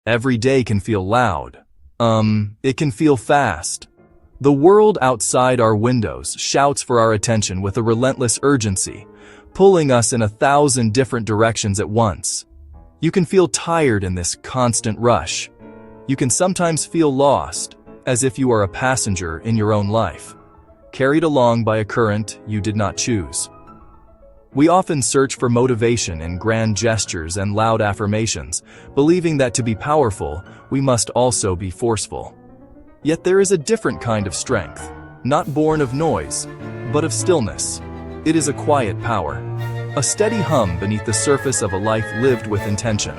Every day can feel loud. It can feel fast. The world outside our windows shouts for our attention with a relentless urgency, pulling us in 1,000 different directions at once. You can feel tired in this constant rush. You can sometimes feel lost, as if you are a passenger in your own life, carried along by a current you did not choose. We often search for motivation in grand gestures and loud affirmations, believing that to be powerful, we must also be forceful. Yet there is a different kind of strength, not born of noise, but of stillness. It is a quiet power, a steady hum beneath the surface of a life lived with intention.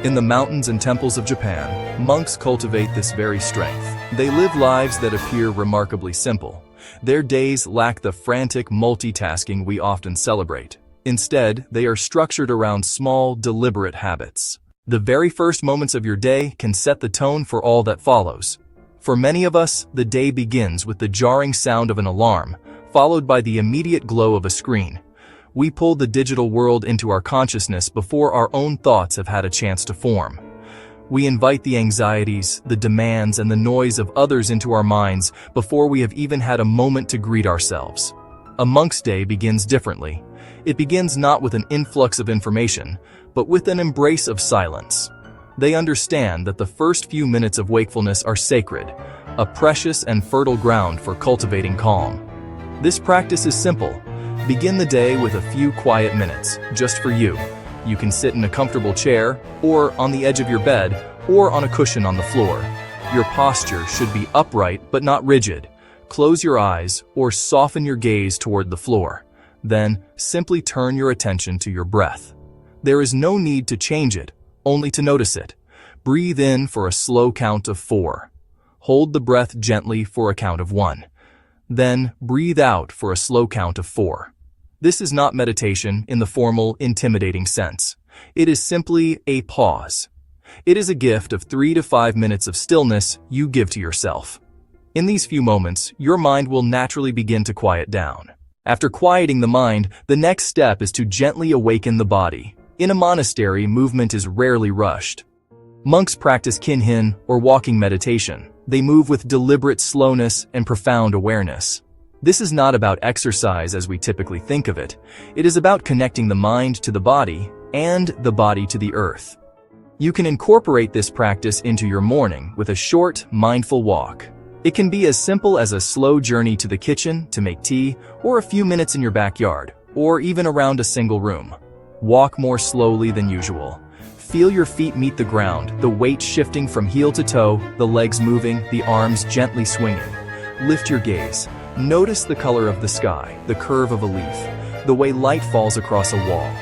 In the mountains and temples of Japan, monks cultivate this very strength. They live lives that appear remarkably simple. Their days lack the frantic multitasking we often celebrate. Instead, they are structured around small, deliberate habits. The very first moments of your day can set the tone for all that follows. For many of us, the day begins with the jarring sound of an alarm, followed by the immediate glow of a screen. We pull the digital world into our consciousness before our own thoughts have had a chance to form. We invite the anxieties, the demands, and the noise of others into our minds before we have even had a moment to greet ourselves. A monk's day begins differently. It begins not with an influx of information, but with an embrace of silence. They understand that the first few minutes of wakefulness are sacred, a precious and fertile ground for cultivating calm. This practice is simple. Begin the day with a few quiet minutes, just for you. You can sit in a comfortable chair, or on the edge of your bed, or on a cushion on the floor. Your posture should be upright but not rigid. Close your eyes or soften your gaze toward the floor. Then, simply turn your attention to your breath. There is no need to change it, only to notice it. Breathe in for a slow count of 4. Hold the breath gently for a count of 1. Then, breathe out for a slow count of 4. This is not meditation in the formal, intimidating sense. It is simply a pause. It is a gift of 3 to 5 minutes of stillness you give to yourself. In these few moments, your mind will naturally begin to quiet down. After quieting the mind, the next step is to gently awaken the body. In a monastery, movement is rarely rushed. Monks practice kinhin, or walking meditation. They move with deliberate slowness and profound awareness. This is not about exercise as we typically think of it. It is about connecting the mind to the body and the body to the earth. You can incorporate this practice into your morning with a short, mindful walk. It can be as simple as a slow journey to the kitchen to make tea, or a few minutes in your backyard, or even around a single room. Walk more slowly than usual. Feel your feet meet the ground, the weight shifting from heel to toe, the legs moving, the arms gently swinging. Lift your gaze. Notice the color of the sky, the curve of a leaf, the way light falls across a wall.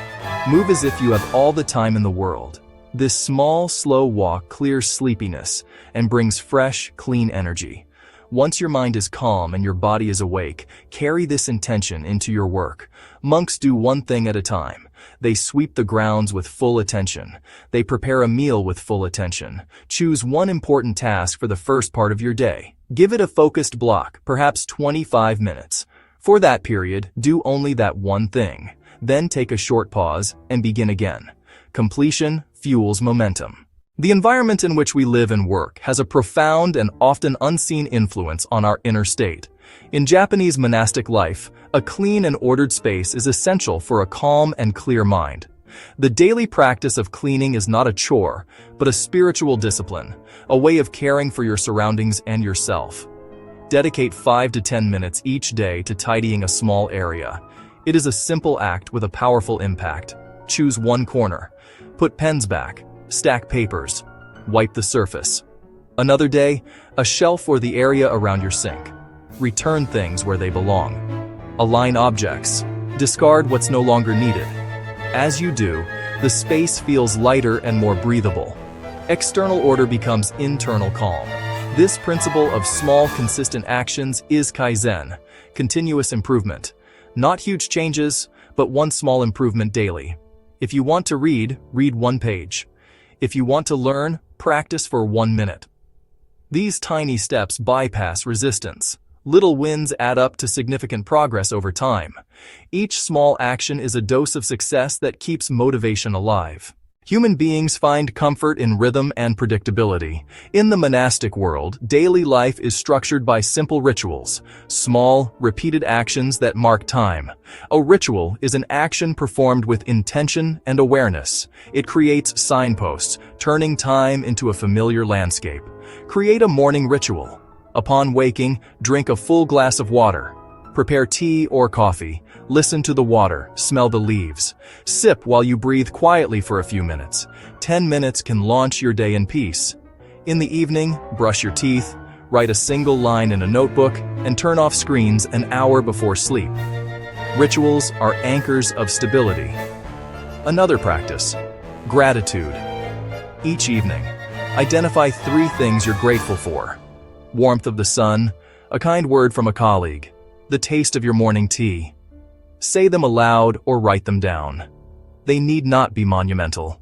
Move as if you have all the time in the world. This small, slow walk clears sleepiness and brings fresh, clean energy. Once your mind is calm and your body is awake, carry this intention into your work. Monks do one thing at a time. They sweep the grounds with full attention. They prepare a meal with full attention. Choose one important task for the first part of your day. Give it a focused block, perhaps 25 minutes. For that period, do only that one thing. Then take a short pause and begin again. Completion fuels momentum. The environment in which we live and work has a profound and often unseen influence on our inner state. In Japanese monastic life, a clean and ordered space is essential for a calm and clear mind. The daily practice of cleaning is not a chore, but a spiritual discipline, a way of caring for your surroundings and yourself. Dedicate 5 to 10 minutes each day to tidying a small area. It is a simple act with a powerful impact. Choose one corner. Put pens back. Stack papers. Wipe the surface. Another day, a shelf or the area around your sink. Return things where they belong. Align objects. Discard what's no longer needed. As you do, the space feels lighter and more breathable. External order becomes internal calm. This principle of small, consistent actions is Kaizen, continuous improvement. Not huge changes, but one small improvement daily. If you want to read 1 page. If you want to learn, practice for 1 minute. These tiny steps bypass resistance. Little wins add up to significant progress over time. Each small action is a dose of success that keeps motivation alive. Human beings find comfort in rhythm and predictability. In the monastic world, daily life is structured by simple rituals, small, repeated actions that mark time. A ritual is an action performed with intention and awareness. It creates signposts, turning time into a familiar landscape. Create a morning ritual. Upon waking, drink a full glass of water. Prepare tea or coffee. Listen to the water, smell the leaves. Sip while you breathe quietly for a few minutes. 10 minutes can launch your day in peace. In the evening, brush your teeth, write a single line in a notebook, and turn off screens an hour before sleep. Rituals are anchors of stability. Another practice, gratitude. Each evening, identify 3 things you're grateful for. Warmth of the sun, a kind word from a colleague, the taste of your morning tea. Say them aloud or write them down. They need not be monumental.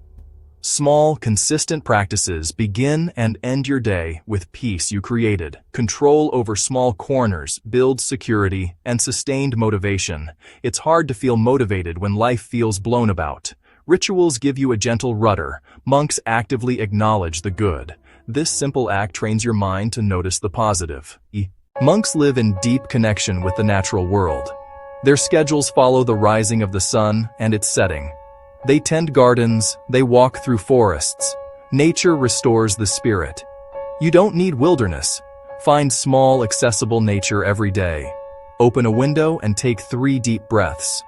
Small, consistent practices begin and end your day with peace you created. Control over small corners builds security and sustained motivation. It's hard to feel motivated when life feels blown about. Rituals give you a gentle rudder. Monks actively acknowledge the good. This simple act trains your mind to notice the positive. Monks live in deep connection with the natural world. Their schedules follow the rising of the sun and its setting. They tend gardens, they walk through forests. Nature restores the spirit. You don't need wilderness. Find small, accessible nature every day. Open a window and take 3 deep breaths.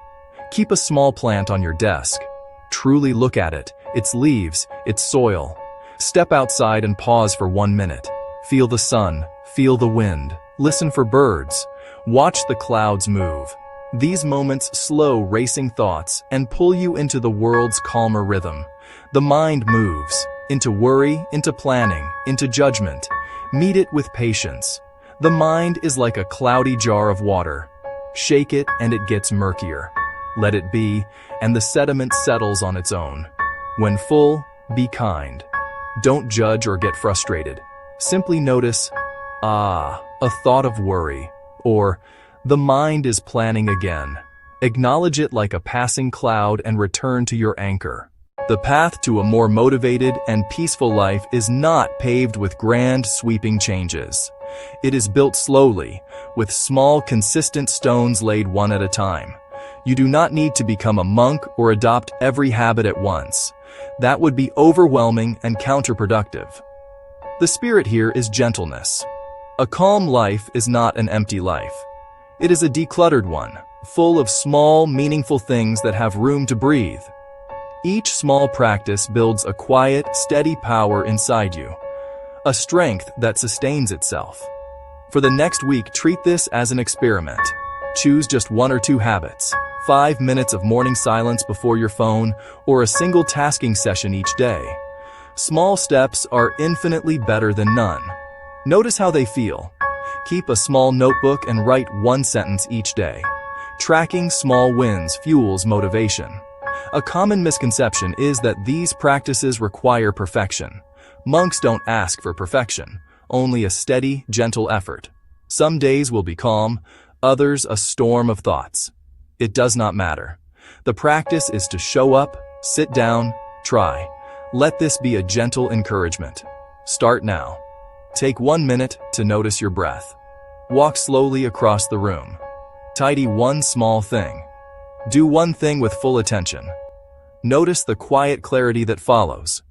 Keep a small plant on your desk. Truly look at it, its leaves, its soil. Step outside and pause for 1 minute. Feel the sun, feel the wind, listen for birds. Watch the clouds move. These moments slow racing thoughts and pull you into the world's calmer rhythm. The mind moves, into worry, into planning, into judgment. Meet it with patience. The mind is like a cloudy jar of water. Shake it and it gets murkier. Let it be, and the sediment settles on its own. When full, be kind. Don't judge or get frustrated. Simply notice, a thought of worry, or the mind is planning again. Acknowledge it like a passing cloud and return to your anchor. The path to a more motivated and peaceful life is not paved with grand, sweeping changes. It is built slowly, with small, consistent stones laid one at a time. You do not need to become a monk or adopt every habit at once. That would be overwhelming and counterproductive. The spirit here is gentleness. A calm life is not an empty life. It is a decluttered one, full of small, meaningful things that have room to breathe. Each small practice builds a quiet, steady power inside you, a strength that sustains itself. For the next week, treat this as an experiment. Choose just 1 or 2 habits, 5 minutes of morning silence before your phone, or a single tasking session each day. Small steps are infinitely better than none. Notice how they feel. Keep a small notebook and write 1 sentence each day. Tracking small wins fuels motivation. A common misconception is that these practices require perfection. Monks don't ask for perfection, only a steady, gentle effort. Some days will be calm, others a storm of thoughts. It does not matter. The practice is to show up, sit down, try. Let this be a gentle encouragement. Start now. Take 1 minute to notice your breath. Walk slowly across the room. Tidy 1 small thing. Do 1 thing with full attention. Notice the quiet clarity that follows.